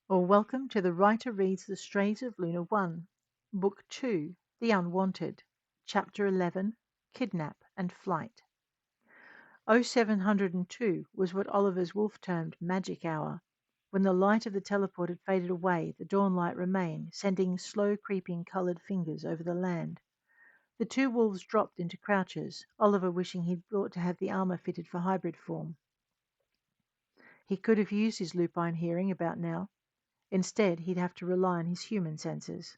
or welcome to The Writer Reads The Strays of Lunar One, Book 2, The Unwanted, Chapter 11, Kidnap and Flight. 0702 was what Oliver's wolf termed magic hour. When the light of the teleport had faded away, the dawn light remained, sending slow creeping coloured fingers over the land. The two wolves dropped into crouches, Oliver wishing he'd thought to have the armour fitted for hybrid form. He could have used his lupine hearing about now. Instead, he'd have to rely on his human senses.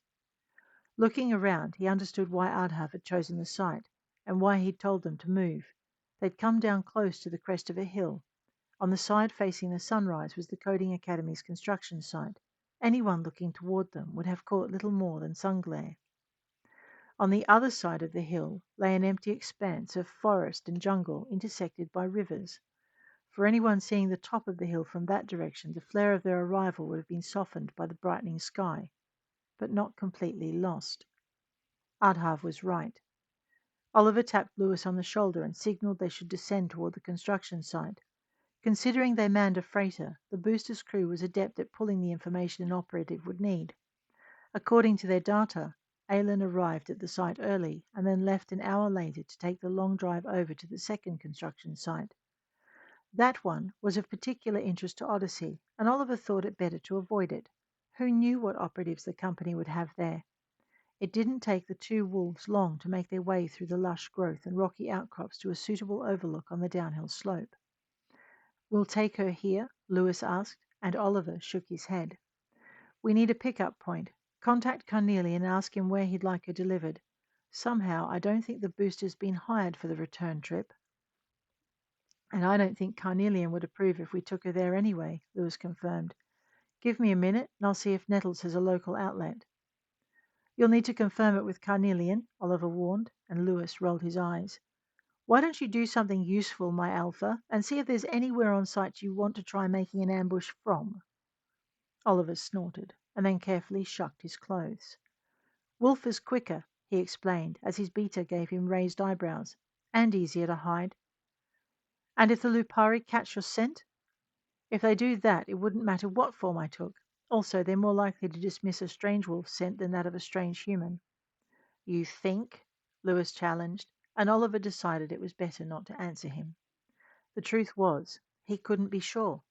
Looking around, he understood why Ardhav had chosen the site, and why he'd told them to move. They'd come down close to the crest of a hill. On the side facing the sunrise was the Coding Academy's construction site. Anyone looking toward them would have caught little more than sun glare. On the other side of the hill lay an empty expanse of forest and jungle intersected by rivers. For anyone seeing the top of the hill from that direction, the flare of their arrival would have been softened by the brightening sky, but not completely lost. Ardhav was right. Oliver tapped Lewis on the shoulder and signaled they should descend toward the construction site. Considering they manned a freighter, the booster's crew was adept at pulling the information an operative would need. According to their data, Aylin arrived at the site early and then left an hour later to take the long drive over to the second construction site. That one was of particular interest to Odyssey, and Oliver thought it better to avoid it. Who knew what operatives the company would have there? It didn't take the two wolves long to make their way through the lush growth and rocky outcrops to a suitable overlook on the downhill slope. "We'll take her here?" Lewis asked, and Oliver shook his head. "We need a pickup point. Contact Carnelian and ask him where he'd like her delivered. Somehow I don't think the booster's been hired for the return trip." "And I don't think Carnelian would approve if we took her there anyway," Lewis confirmed. "Give me a minute and I'll see if Nettles has a local outlet." "You'll need to confirm it with Carnelian," Oliver warned, and Lewis rolled his eyes. "Why don't you do something useful, my Alpha, and see if there's anywhere on site you want to try making an ambush from?" Oliver snorted, and then carefully shucked his clothes. "Wolf is quicker," he explained, as his beta gave him raised eyebrows, "and easier to hide." "And if the Lupari catch your scent?" "If they do that, it wouldn't matter what form I took. Also, they're more likely to dismiss a strange wolf scent than that of a strange human." "You think?" Lewis challenged, and Oliver decided it was better not to answer him. The truth was, he couldn't be sure.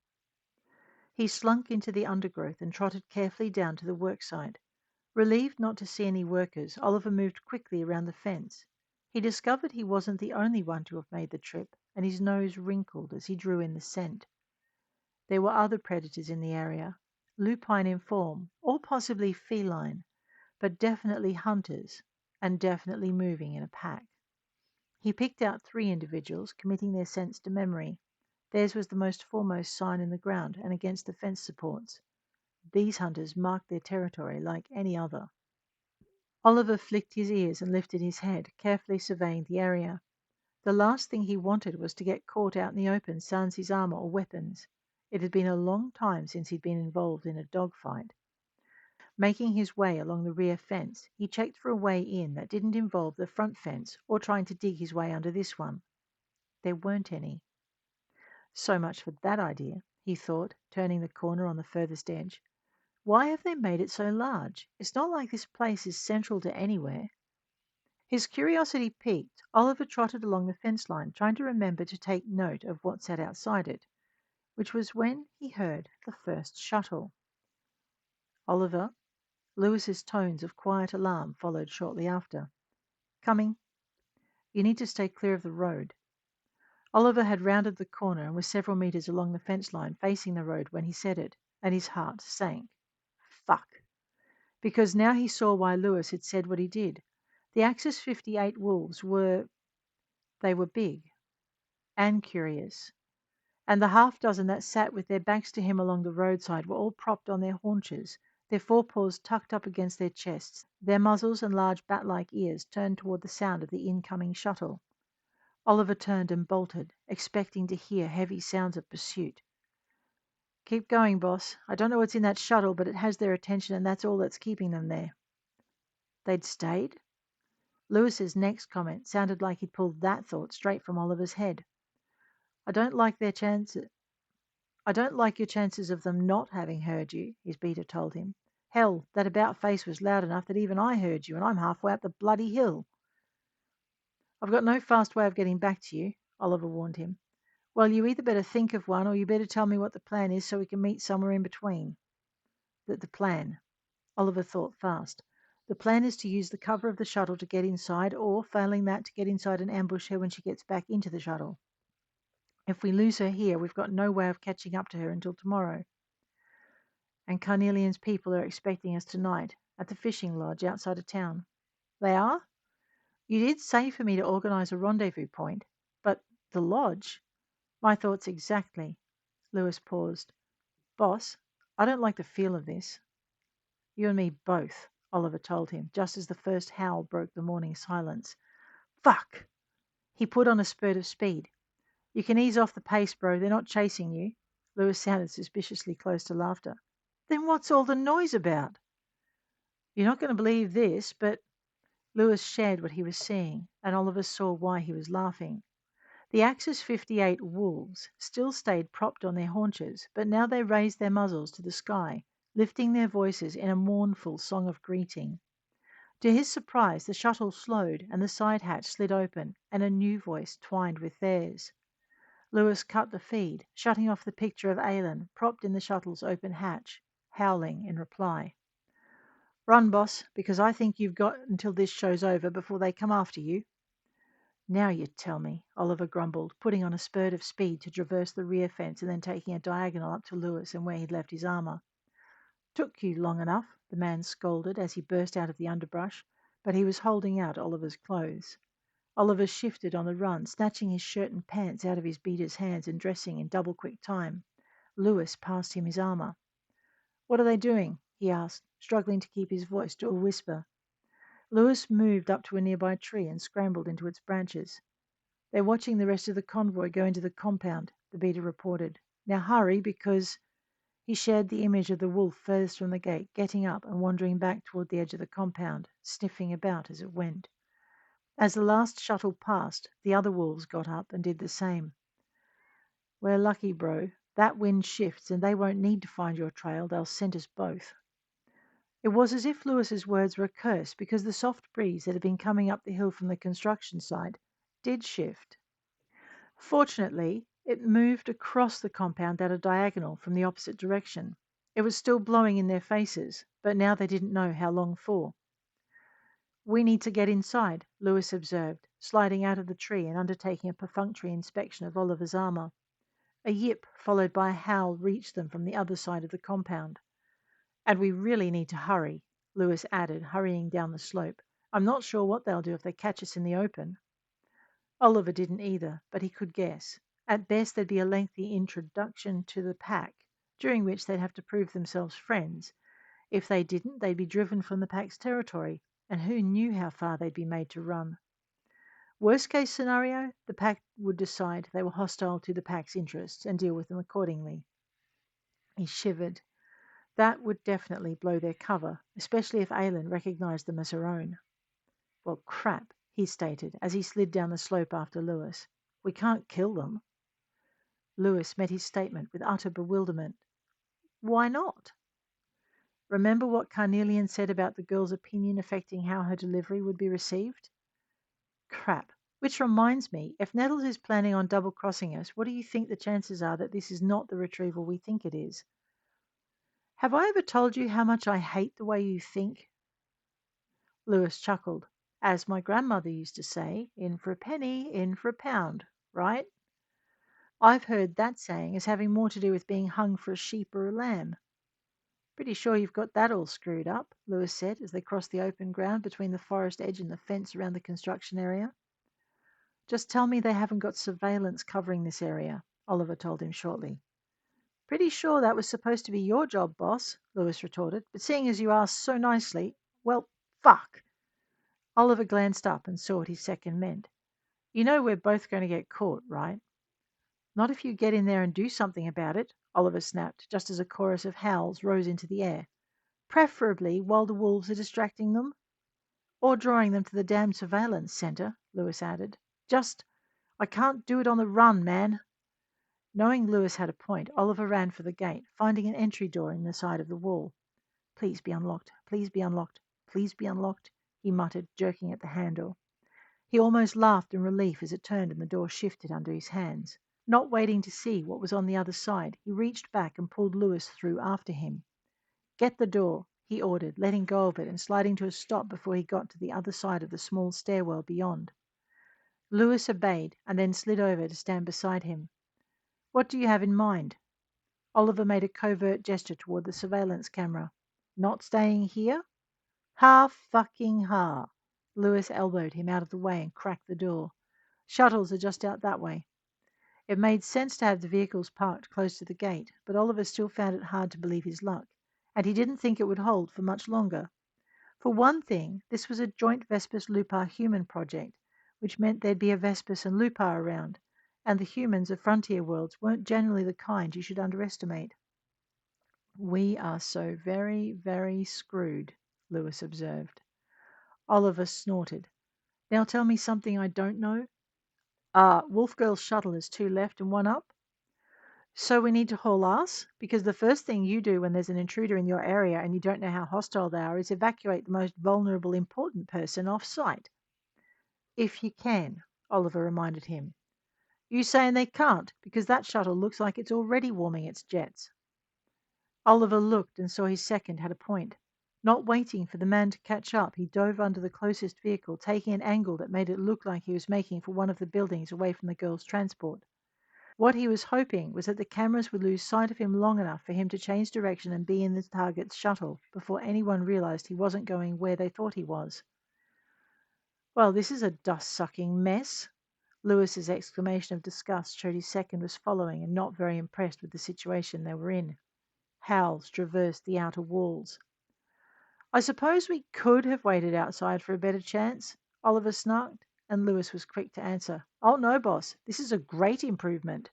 He slunk into the undergrowth and trotted carefully down to the worksite. Relieved not to see any workers, Oliver moved quickly around the fence. He discovered he wasn't the only one to have made the trip, and his nose wrinkled as he drew in the scent. There were other predators in the area, lupine in form, or possibly feline, but definitely hunters, and definitely moving in a pack. He picked out 3 individuals, committing their scents to memory. Theirs was the most foremost sign in the ground and against the fence supports. These hunters marked their territory like any other. Oliver flicked his ears and lifted his head, carefully surveying the area. The last thing he wanted was to get caught out in the open sans his armor or weapons. It had been a long time since he'd been involved in a dogfight. Making his way along the rear fence, he checked for a way in that didn't involve the front fence or trying to dig his way under this one. There weren't any. So much for that idea, he thought, turning the corner on the furthest edge. Why have they made it so large? It's not like this place is central to anywhere. His curiosity piqued, Oliver trotted along the fence line, trying to remember to take note of what sat outside it, which was when he heard the first shuttle. "Oliver?" Lewis's tones of quiet alarm followed shortly after. "Coming." "You need to stay clear of the road." Oliver had rounded the corner and was several meters along the fence line facing the road when he said it, and his heart sank. Fuck. Because now he saw why Lewis had said what he did. The Axis 58 wolves were big and curious, and the half-dozen that sat with their backs to him along the roadside were all propped on their haunches, their forepaws tucked up against their chests, their muzzles and large bat-like ears turned toward the sound of the incoming shuttle. Oliver turned and bolted, expecting to hear heavy sounds of pursuit. "Keep going, boss. I don't know what's in that shuttle, but it has their attention and that's all that's keeping them there." They'd stayed? Lewis's next comment sounded like he'd pulled that thought straight from Oliver's head. "I don't like their chances." I don't like your chances of them not having heard you, his beater told him. Hell, that about face was loud enough that even I heard you, and I'm halfway up the bloody hill. I've got no fast way of getting back to you, Oliver warned him. Well, you either better think of one or you better tell me what the plan is so we can meet somewhere in between. The plan. Oliver thought fast. The plan is to use the cover of the shuttle to get inside, or, failing that, to get inside and ambush her when she gets back into the shuttle. If we lose her here, we've got no way of catching up to her until tomorrow. And Carnelian's people are expecting us tonight at the fishing lodge outside of town. They are? You did say for me to organize a rendezvous point, but the lodge? My thoughts exactly. Lewis paused. Boss, I don't like the feel of this. You and me both, Oliver told him, just as the first howl broke the morning silence. Fuck! He put on a spurt of speed. You can ease off the pace, bro. They're not chasing you. Lewis sounded suspiciously close to laughter. Then what's all the noise about? You're not going to believe this, but Lewis shared what he was seeing, and Oliver saw why he was laughing. The Axis 58 wolves still stayed propped on their haunches, but now they raised their muzzles to the sky, lifting their voices in a mournful song of greeting. To his surprise, the shuttle slowed and the side hatch slid open, and a new voice twined with theirs. Lewis cut the feed, shutting off the picture of Aylin, propped in the shuttle's open hatch, howling in reply. Run, boss, because I think you've got until this show's over before they come after you. Now you tell me, Oliver grumbled, putting on a spurt of speed to traverse the rear fence and then taking a diagonal up to Lewis and where he'd left his armor. Took you long enough, the man scolded as he burst out of the underbrush, but he was holding out Oliver's clothes. Oliver shifted on the run, snatching his shirt and pants out of his beater's hands and dressing in double-quick time. Lewis passed him his armor. What are they doing? He asked, struggling to keep his voice to a whisper. Lewis moved up to a nearby tree and scrambled into its branches. They're watching the rest of the convoy go into the compound, the beater reported. Now hurry, because... He shared the image of the wolf furthest from the gate, getting up and wandering back toward the edge of the compound, sniffing about as it went. As the last shuttle passed, the other wolves got up and did the same. We're lucky, bro. That wind shifts and they won't need to find your trail. They'll scent us both. It was as if Lewis's words were a curse, because the soft breeze that had been coming up the hill from the construction site did shift. Fortunately, it moved across the compound at a diagonal from the opposite direction. It was still blowing in their faces, but now they didn't know how long for. We need to get inside, Lewis observed, sliding out of the tree and undertaking a perfunctory inspection of Oliver's armor. A yip followed by a howl reached them from the other side of the compound. And we really need to hurry, Lewis added, hurrying down the slope. I'm not sure what they'll do if they catch us in the open. Oliver didn't either, but he could guess. At best, there'd be a lengthy introduction to the pack, during which they'd have to prove themselves friends. If they didn't, they'd be driven from the pack's territory, and who knew how far they'd be made to run. Worst case scenario, the pack would decide they were hostile to the pack's interests and deal with them accordingly. He shivered. That would definitely blow their cover, especially if Aylin recognized them as her own. Well, crap, he stated as he slid down the slope after Lewis. We can't kill them. Lewis met his statement with utter bewilderment. Why not? Remember what Carnelian said about the girl's opinion affecting how her delivery would be received? Crap. Which reminds me, if Nettles is planning on double-crossing us, what do you think the chances are that this is not the retrieval we think it is? Have I ever told you how much I hate the way you think? Lewis chuckled. As my grandmother used to say, in for a penny, in for a pound, right? I've heard that saying as having more to do with being hung for a sheep or a lamb. Pretty sure you've got that all screwed up, Lewis said as they crossed the open ground between the forest edge and the fence around the construction area. Just tell me they haven't got surveillance covering this area, Oliver told him shortly. Pretty sure that was supposed to be your job, boss, Lewis retorted, but seeing as you asked so nicely, well, fuck. Oliver glanced up and saw what his second meant. You know we're both going to get caught, right? Not if you get in there and do something about it, Oliver snapped, just as a chorus of howls rose into the air. Preferably while the wolves are distracting them. Or drawing them to the damned surveillance center, Lewis added. I can't do it on the run, man. Knowing Lewis had a point, Oliver ran for the gate, finding an entry door in the side of the wall. Please be unlocked. Please be unlocked. Please be unlocked, he muttered, jerking at the handle. He almost laughed in relief as it turned and the door shifted under his hands. Not waiting to see what was on the other side, he reached back and pulled Lewis through after him. Get the door, he ordered, letting go of it and sliding to a stop before he got to the other side of the small stairwell beyond. Lewis obeyed and then slid over to stand beside him. What do you have in mind? Oliver made a covert gesture toward the surveillance camera. Not staying here? Ha fucking ha. Lewis elbowed him out of the way and cracked the door. Shuttles are just out that way. It made sense to have the vehicles parked close to the gate, but Oliver still found it hard to believe his luck, and he didn't think it would hold for much longer. For one thing, this was a joint Vespis-Lupar human project, which meant there'd be a Vespis and Lupar around, and the humans of frontier worlds weren't generally the kind you should underestimate. We are so very, very screwed, Lewis observed. Oliver snorted. Now tell me something I don't know. Wolf Girl's shuttle is 2 left and 1 up. So we need to haul ass? Because the first thing you do when there's an intruder in your area and you don't know how hostile they are is evacuate the most vulnerable, important person off site. If you can, Oliver reminded him. You saying they can't, because that shuttle looks like it's already warming its jets. Oliver looked and saw his second had a point. Not waiting for the man to catch up, he dove under the closest vehicle, taking an angle that made it look like he was making for one of the buildings away from the girl's transport. What he was hoping was that the cameras would lose sight of him long enough for him to change direction and be in the target's shuttle before anyone realized he wasn't going where they thought he was. Well, this is a dust-sucking mess. Lewis's exclamation of disgust showed his second was following and not very impressed with the situation they were in. Howls traversed the outer walls. I suppose we could have waited outside for a better chance, Oliver snarked, and Lewis was quick to answer. Oh no, boss, this is a great improvement.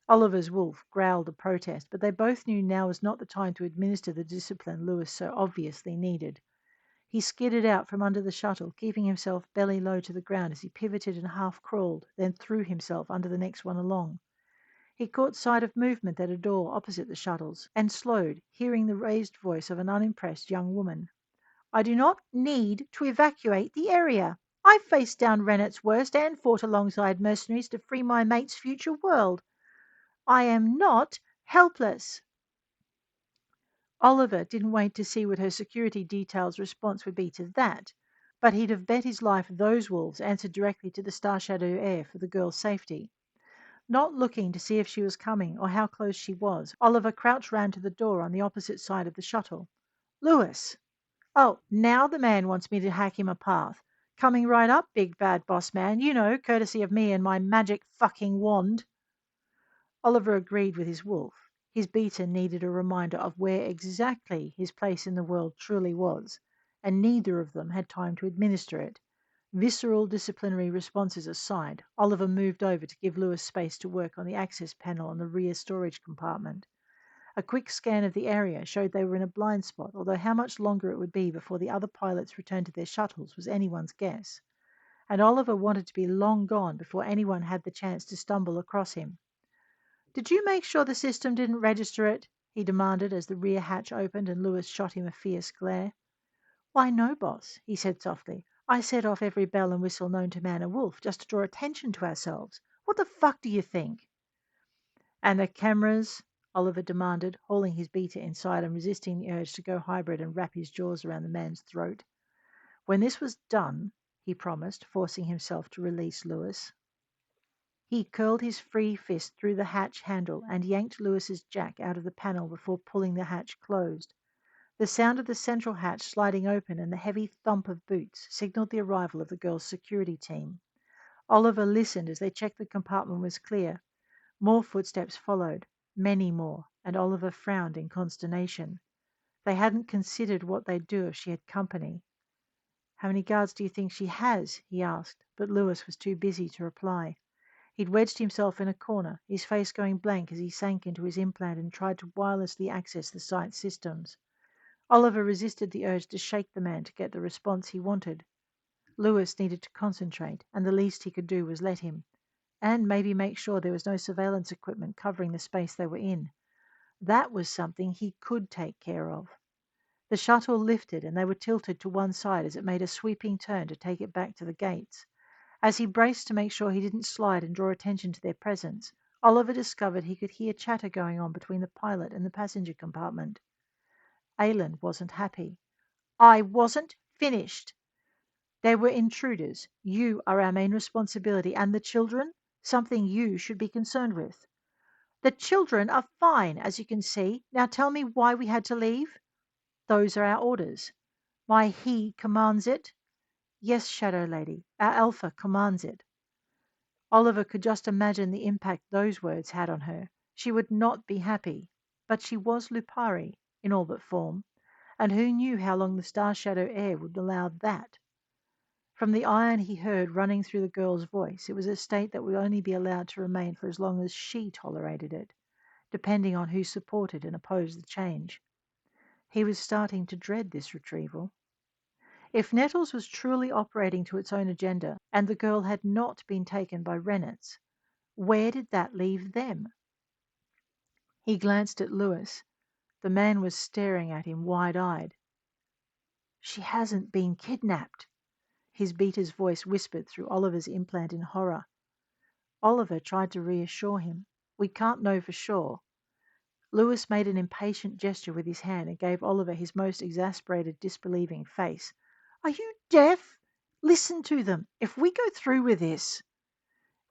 Oliver's wolf growled a protest, but they both knew now was not the time to administer the discipline Lewis so obviously needed. He skidded out from under the shuttle, keeping himself belly low to the ground as he pivoted and half crawled, then threw himself under the next one along. He caught sight of movement at a door opposite the shuttles, and slowed, hearing the raised voice of an unimpressed young woman. I do not need to evacuate the area. I faced down Rennett's worst and fought alongside mercenaries to free my mate's future world. I am not helpless. Oliver didn't wait to see what her security detail's response would be to that, but he'd have bet his life those wolves answered directly to the Star Shadow air for the girl's safety. Not looking to see if she was coming or how close she was, Oliver crouched round to the door on the opposite side of the shuttle. Lewis! Oh, now the man wants me to hack him a path. Coming right up, big bad boss man, you know, courtesy of me and my magic fucking wand. Oliver agreed with his wolf. His beta needed a reminder of where exactly his place in the world truly was, and neither of them had time to administer it. Visceral disciplinary responses aside, Oliver moved over to give Lewis space to work on the access panel on the rear storage compartment. A quick scan of the area showed they were in a blind spot, although how much longer it would be before the other pilots returned to their shuttles was anyone's guess. And Oliver wanted to be long gone before anyone had the chance to stumble across him. Did you make sure the system didn't register it? He demanded as the rear hatch opened and Lewis shot him a fierce glare. Why, no, boss, he said softly. I set off every bell and whistle known to man and wolf just to draw attention to ourselves. What the fuck do you think? And the cameras? Oliver demanded, hauling his beta inside and resisting the urge to go hybrid and wrap his jaws around the man's throat. When this was done, he promised, forcing himself to release Lewis. He curled his free fist through the hatch handle and yanked Lewis's jack out of the panel before pulling the hatch closed. The sound of the central hatch sliding open and the heavy thump of boots signaled the arrival of the girls' security team. Oliver listened as they checked the compartment was clear. More footsteps followed, many more, and Oliver frowned in consternation. They hadn't considered what they'd do if she had company. How many guards do you think she has? He asked, but Lewis was too busy to reply. He'd wedged himself in a corner, his face going blank as he sank into his implant and tried to wirelessly access the site's systems. Oliver resisted the urge to shake the man to get the response he wanted. Lewis needed to concentrate, and the least he could do was let him. and maybe make sure there was no surveillance equipment covering the space they were in. That was something he could take care of. The shuttle lifted and they were tilted to one side as it made a sweeping turn to take it back to the gates. As he braced to make sure he didn't slide and draw attention to their presence, Oliver discovered he could hear chatter going on between the pilot and the passenger compartment. Aylin wasn't happy. I wasn't finished. They were intruders. You are our main responsibility. And the children? Something you should be concerned with. The children are fine, as you can see. Now tell me why we had to leave. Those are our orders. My he commands it. Yes, Shadow Lady, our Alpha commands it. Oliver could just imagine the impact those words had on her. She would not be happy. But she was Lupari, in all but form, and who knew how long the Star Shadow air would allow that? From the iron he heard running through the girl's voice, it was a state that would only be allowed to remain for as long as she tolerated it, depending on who supported and opposed the change. He was starting to dread this retrieval. If Nettles was truly operating to its own agenda, and the girl had not been taken by Rennett's, where did that leave them? He glanced at Lewis. The man was staring at him wide-eyed. She hasn't been kidnapped, his beater's voice whispered through Oliver's implant in horror. Oliver tried to reassure him. We can't know for sure. Lewis made an impatient gesture with his hand and gave Oliver his most exasperated, disbelieving face. Are you deaf? Listen to them. If we go through with this.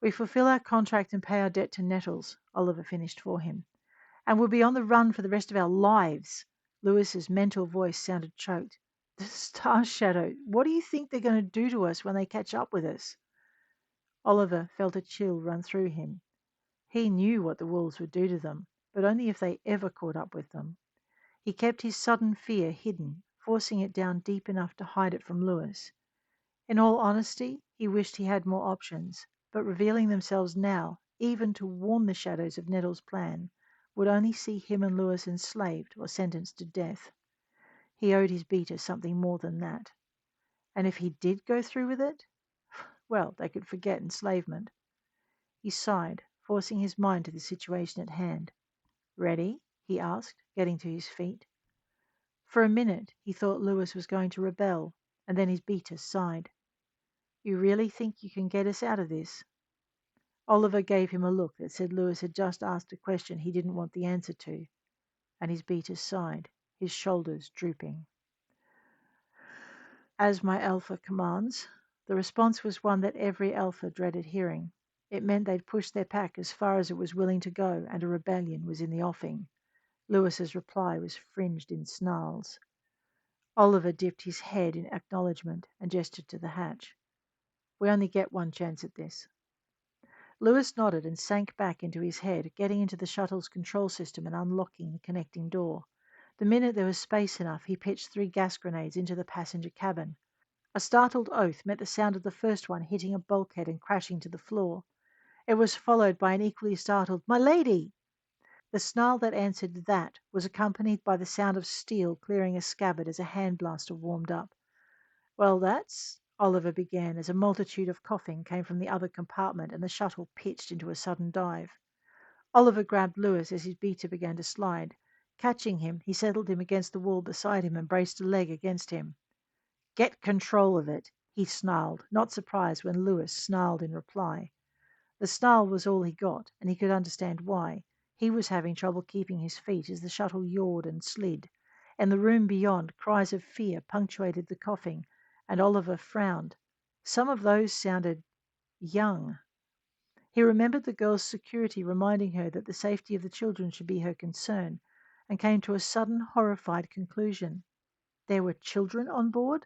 We fulfill our contract and pay our debt to Nettles, Oliver finished for him. And we'll be on the run for the rest of our lives. Lewis's mental voice sounded choked. The Star Shadow, what do you think they're going to do to us when they catch up with us? Oliver felt a chill run through him. He knew what the wolves would do to them, but only if they ever caught up with them. He kept his sudden fear hidden, forcing it down deep enough to hide it from Lewis. In all honesty, he wished he had more options, but revealing themselves now, even to warn the shadows of Nettle's plan, would only see him and Lewis enslaved or sentenced to death. He owed his beater something more than that. And if he did go through with it, well, they could forget enslavement. He sighed, forcing his mind to the situation at hand. Ready? He asked, getting to his feet. For a minute he thought Lewis was going to rebel, and then his beater sighed. You really think you can get us out of this? Oliver gave him a look that said Lewis had just asked a question he didn't want the answer to, and his beater sighed, his shoulders drooping. As my Alpha commands. The response was one that every Alpha dreaded hearing. It meant they'd pushed their pack as far as it was willing to go, and a rebellion was in the offing. Lewis's reply was fringed in snarls. Oliver dipped his head in acknowledgement and gestured to the hatch. We only get one chance at this. Lewis nodded and sank back into his head, getting into the shuttle's control system and unlocking the connecting door. The minute there was space enough, he pitched 3 gas grenades into the passenger cabin. A startled oath met the sound of the first one hitting a bulkhead and crashing to the floor. It was followed by an equally startled, "My lady!" The snarl that answered that was accompanied by the sound of steel clearing a scabbard as a hand blaster warmed up. Well, that's Oliver began as a multitude of coughing came from the other compartment and the shuttle pitched into a sudden dive. Oliver grabbed Lewis as his beater began to slide. Catching him, he settled him against the wall beside him and braced a leg against him. Get control of it, he snarled, not surprised when Lewis snarled in reply. The snarl was all he got, and he could understand why. He was having trouble keeping his feet as the shuttle yawed and slid. In the room beyond, cries of fear punctuated the coughing, and Oliver frowned. Some of those sounded young. He remembered the girl's security reminding her that the safety of the children should be her concern, and came to a sudden horrified conclusion. There were children on board?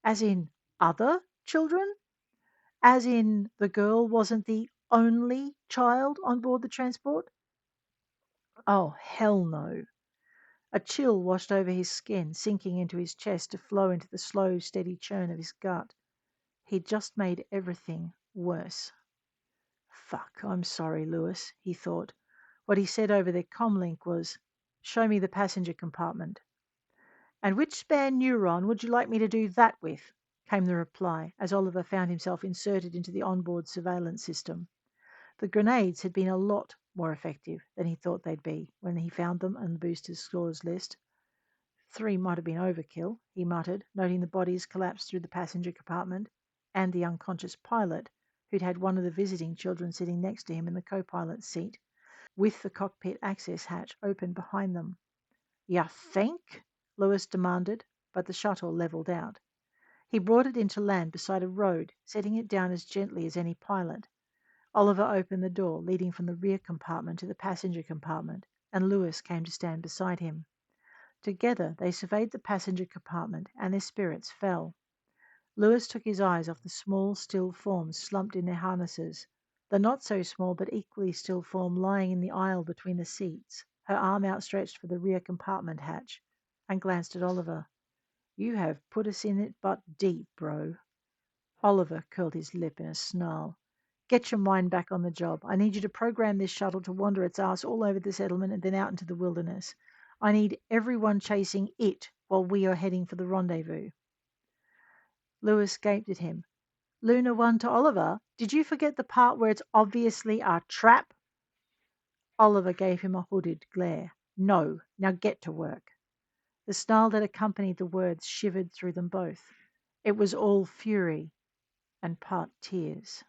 As in other children? As in the girl wasn't the only child on board the transport? Oh, hell no. A chill washed over his skin, sinking into his chest to flow into the slow, steady churn of his gut. He'd just made everything worse. Fuck, I'm sorry, Lewis, he thought. What he said over their comlink was, "Show me the passenger compartment." "And which spare neuron would you like me to do that with?" came the reply, as Oliver found himself inserted into the onboard surveillance system. The grenades had been a lot more effective than he thought they'd be when he found them on the boosters' scores list. 3 might have been overkill, he muttered, noting the bodies collapsed through the passenger compartment and the unconscious pilot, who'd had one of the visiting children sitting next to him in the co-pilot's seat, with the cockpit access hatch open behind them. "Ya think?" Lewis demanded, but the shuttle leveled out. He brought it into land beside a road, setting it down as gently as any pilot. Oliver opened the door leading from the rear compartment to the passenger compartment, and Lewis came to stand beside him. Together they surveyed the passenger compartment, and their spirits fell. Lewis took his eyes off the small, still forms slumped in their harnesses, the not so small but equally still form lying in the aisle between the seats, her arm outstretched for the rear compartment hatch, and glanced at Oliver. "You have put us in it but deep, bro." Oliver curled his lip in a snarl. "Get your mind back on the job. I need you to program this shuttle to wander its ass all over the settlement and then out into the wilderness. I need everyone chasing it while we are heading for the rendezvous." Lewis gaped at him. "Lunar One to Oliver? Did you forget the part where it's obviously a trap?" Oliver gave him a hooded glare. "No. Now get to work." The snarl that accompanied the words shivered through them both. It was all fury and part tears.